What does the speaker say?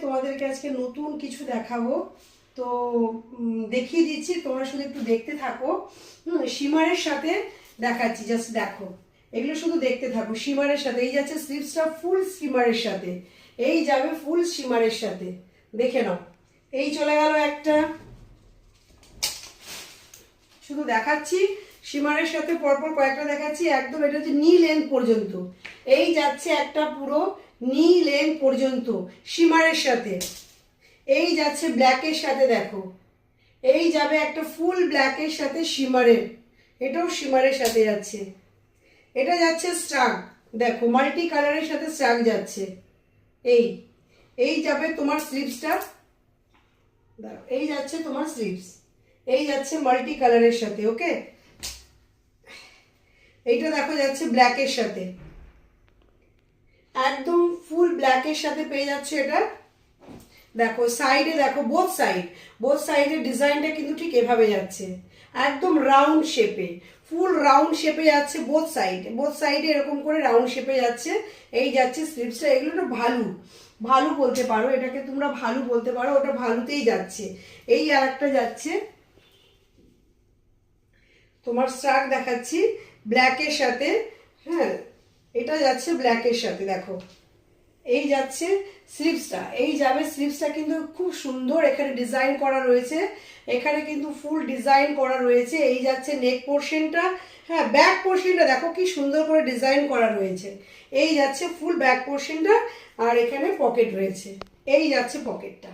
তোমাদেরকে আজকে নতুন কিছু দেখাবো। তো দেখিয়ে দিচ্ছি, তোমরা শুধু একটু দেখতে থাকো। শিমারের সাথে দেখাচ্ছি, জাস্ট দেখো, এগুলো শুধু দেখতে থাকো। শিমারের সাথে এই যাচ্ছে স্লিভসটা ফুল শিমারের সাথে, এই যাবে ফুল শিমারের সাথে, দেখে নাও। এই চলে গেল একটা, শুধু দেখাচ্ছি শিমারের সাথে পরপর কয়েকটা দেখাচ্ছি। একদম এটা হচ্ছে নি লেন্থ পর্যন্ত, এই যাচ্ছে একটা পুরো নি লেন্থ পর্যন্ত শিমারের সাথে। এই যাচ্ছে ব্ল্যাকের সাথে, দেখো এই যাবে একটা ফুল ব্ল্যাকের সাথে শিমারের, এটাও শিমারের সাথে যাচ্ছে। এটা যাচ্ছে স্ট্রাক, দেখো মাল্টি কালারের সাথে স্ট্রাক যাচ্ছে। এই এই যাবে তোমার স্লিভসটা, এই যাচ্ছে তোমার স্লিভস, এই যাচ্ছে মাল্টি কালারের সাথে। ওকে, এইটা দেখো যাচ্ছে ব্ল্যাকের সাথে, একদম ফুল ব্ল্যাকের সাথে পেয়ে যাচ্ছে এটা। দেখো সাইডে, দেখো বোথ সাইডের ডিজাইনটা কিন্তু ঠিক এভাবে যাচ্ছে, একদম রাউন্ড শেপে, ফুল রাউন্ড শেপে যাচ্ছে। বোথ সাইডে এরকম করে রাউন্ড শেপে যাচ্ছে। এই যাচ্ছে স্লিভসটা, এগুলো তো ভালু বলতে পারো, এটাকে তোমরা ভালু বলতে পারো, ওটা ভালুতেই যাচ্ছে। এই আর একটা যাচ্ছে তোমার স্ট্রাক দেখাচ্ছি ব্ল্যাকের সাথে। হ্যাঁ, এটা যাচ্ছে ব্ল্যাকের সাথে, দেখো এই যাচ্ছে স্লিভসটা, এই যাবে স্লিভসটা কিন্তু খুব সুন্দর, এখানে ডিজাইন করা রয়েছে, এখানে কিন্তু ফুল ডিজাইন করা রয়েছে। এই যাচ্ছে নেক পোর্শনটা, হ্যাঁ ব্যাক পোর্শনটা দেখো কি সুন্দর করে ডিজাইন করা রয়েছে। এই যাচ্ছে ফুল ব্যাক পোর্শনটা, আর এখানে পকেট রয়েছে, এই যাচ্ছে পকেটটা।